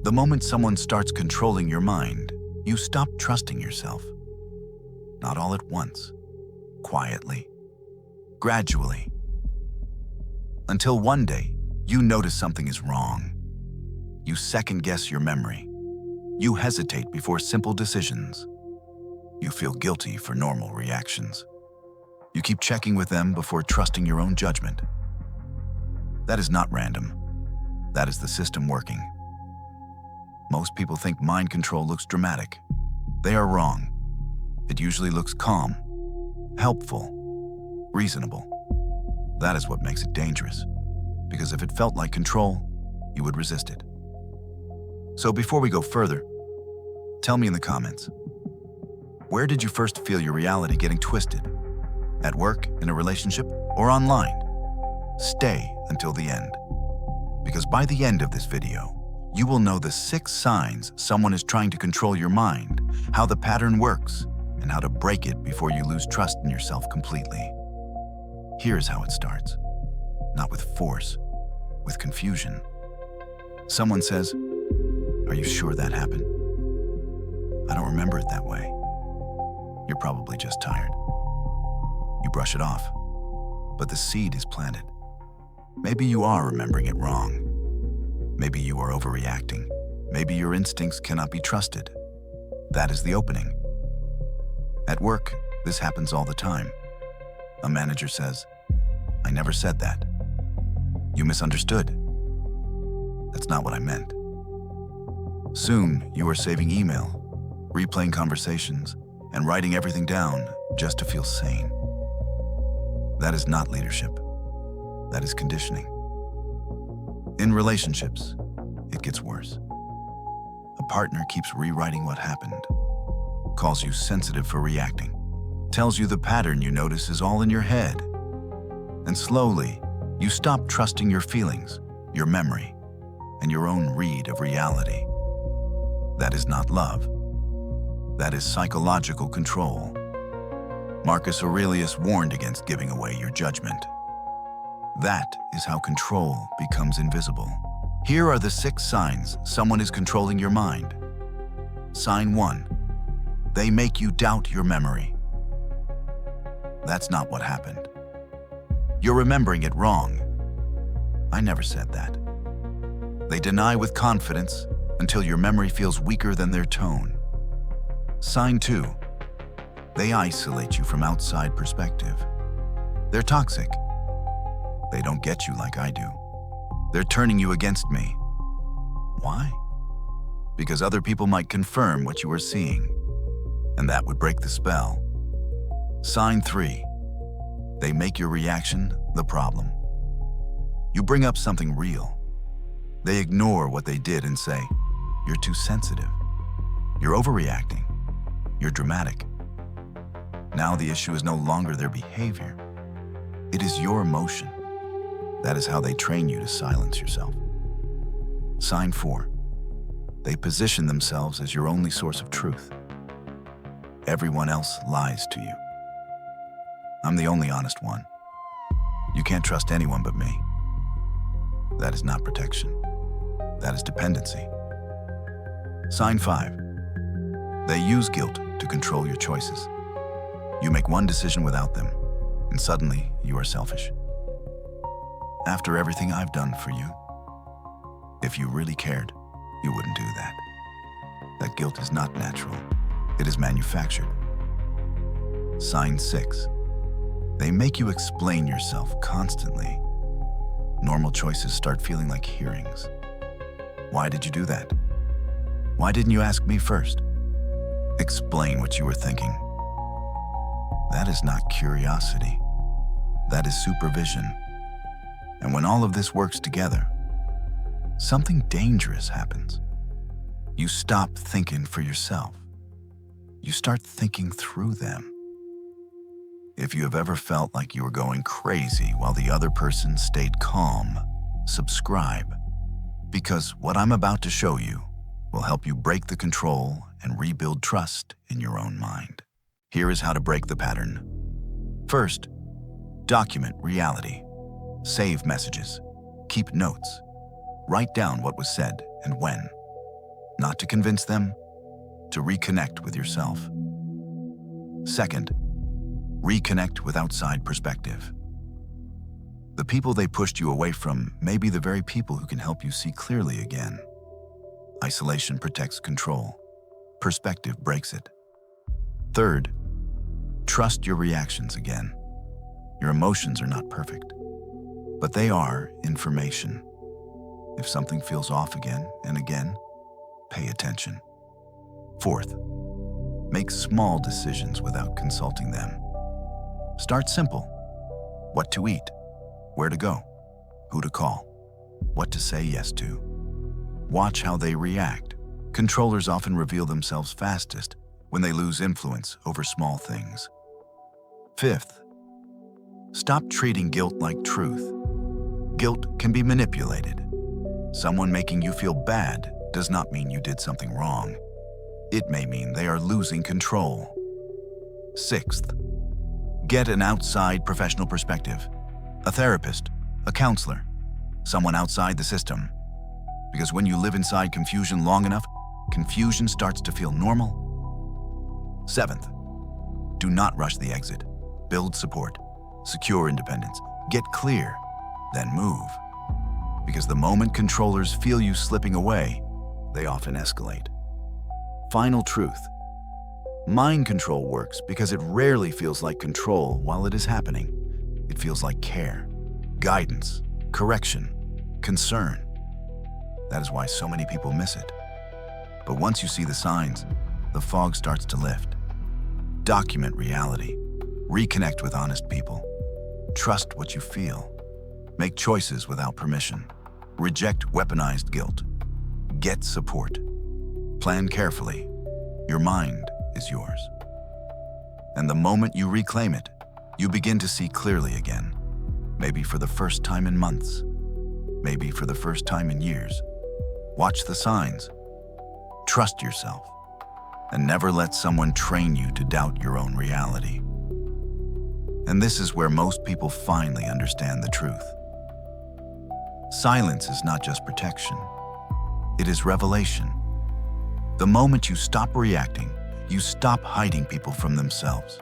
The moment someone starts controlling your mind, you stop trusting yourself. Not all at once, quietly, gradually, until one day you notice something is wrong. You second-guess your memory. You hesitate before simple decisions. You feel guilty for normal reactions. You keep checking with them before trusting your own judgment. That is not random. That is the system working. Most people think mind control looks dramatic. They are wrong. It usually looks calm, helpful, reasonable. That is what makes it dangerous, because if it felt like control, you would resist it. So before we go further, tell me in the comments, where did you first feel your reality getting twisted? At work, in a relationship, or online? Stay until the end, because by the end of this video, you will know the 6 signs someone is trying to control your mind, how the pattern works, and how to break it before you lose trust in yourself completely. Here's how it starts. Not with force, with confusion. Someone says, "Are you sure that happened?" "I don't remember it that way." You're probably just tired. You brush it off, but the seed is planted. Maybe you are remembering it wrong. Maybe you are overreacting. Maybe your instincts cannot be trusted. That is the opening. At work, this happens all the time. A manager says, "I never said that." You misunderstood. That's not what I meant. Soon, you are saving email, replaying conversations, and writing everything down just to feel sane. That is not leadership. That is conditioning. In relationships, it gets worse. A partner keeps rewriting what happened, calls you sensitive for reacting, tells you the pattern you notice is all in your head. And slowly, you stop trusting your feelings, your memory, and your own read of reality. That is not love. That is psychological control. Marcus Aurelius warned against giving away your judgment. That is how control becomes invisible. Here are the 6 signs someone is controlling your mind. Sign 1. They make you doubt your memory. That's not what happened. You're remembering it wrong. I never said that. They deny with confidence until your memory feels weaker than their tone. Sign 2. They isolate you from outside perspective. They're toxic. They don't get you like I do. They're turning you against me. Why? Because other people might confirm what you are seeing, and that would break the spell. Sign 3. They make your reaction the problem. You bring up something real. They ignore what they did and say, "You're too sensitive. You're overreacting. You're dramatic." Now the issue is no longer their behavior. It is your emotion. That is how they train you to silence yourself. Sign 4. They position themselves as your only source of truth. Everyone else lies to you. I'm the only honest one. You can't trust anyone but me. That is not protection. That is dependency. Sign 5. They use guilt to control your choices. You make one decision without them, and suddenly you are selfish. After everything I've done for you, if you really cared, you wouldn't do that. That guilt is not natural. It is manufactured. Sign 6. They make you explain yourself constantly. Normal choices start feeling like hearings. Why did you do that? Why didn't you ask me first? Explain what you were thinking. That is not curiosity. That is supervision. And when all of this works together, something dangerous happens. You stop thinking for yourself. You start thinking through them. If you have ever felt like you were going crazy while the other person stayed calm, subscribe, because what I'm about to show you will help you break the control and rebuild trust in your own mind. Here is how to break the pattern. First, document reality. Save messages. Keep notes. Write down what was said and when. not to convince them, to reconnect with yourself. Second, reconnect with outside perspective. The people they pushed you away from may be the very people who can help you see clearly again. Isolation protects control. Perspective breaks it. Third, trust your reactions again. Your emotions are not perfect, but they are information. If something feels off again and again, pay attention. Fourth, make small decisions without consulting them. Start simple. What to eat, where to go, who to call, what to say yes to. Watch how they react. Controllers often reveal themselves fastest when they lose influence over small things. Fifth, stop treating guilt like truth. Guilt can be manipulated. Someone making you feel bad does not mean you did something wrong. It may mean they are losing control. Sixth, get an outside professional perspective. A therapist, a counselor, someone outside the system. Because when you live inside confusion long enough, confusion starts to feel normal. Seventh, do not rush the exit. Build support, secure independence, get clear, then move. Because the moment controllers feel you slipping away, they often escalate. Final truth. Mind control works because it rarely feels like control while it is happening. It feels like care, guidance, correction, concern. That is why so many people miss it. But once you see the signs, the fog starts to lift. Document reality. Reconnect with honest people. Trust what you feel. Make choices without permission. Reject weaponized guilt. Get support. Plan carefully. Your mind is yours. And the moment you reclaim it, you begin to see clearly again. Maybe for the first time in months. Maybe for the first time in years. Watch the signs. Trust yourself. And never let someone train you to doubt your own reality. And this is where most people finally understand the truth. Silence is not just protection. It is revelation. The moment you stop reacting, you stop hiding people from themselves.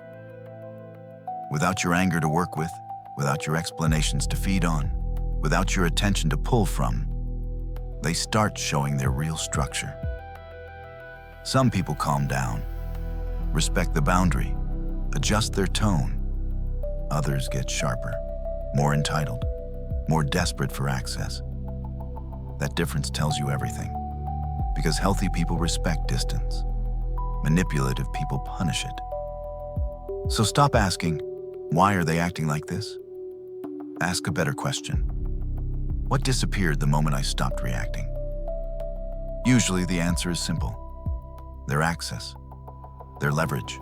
Without your anger to work with, without your explanations to feed on, without your attention to pull from, they start showing their real structure. Some people calm down, respect the boundary, adjust their tone. Others get sharper, more entitled, more desperate for access. That difference tells you everything, because healthy people respect distance. Manipulative people punish it. So stop asking, why are they acting like this? Ask a better question. What disappeared the moment I stopped reacting? Usually the answer is simple. Their access, their leverage,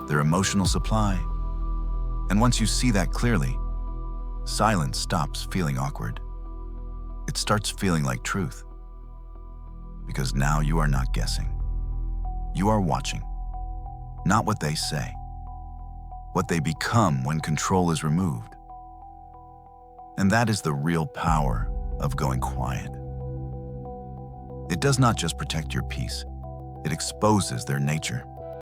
their emotional supply. And once you see that clearly, silence stops feeling awkward. It starts feeling like truth. Because now you are not guessing. You are watching. Not what they say. What they become when control is removed. And that is the real power of going quiet. It does not just protect your peace. It exposes their nature.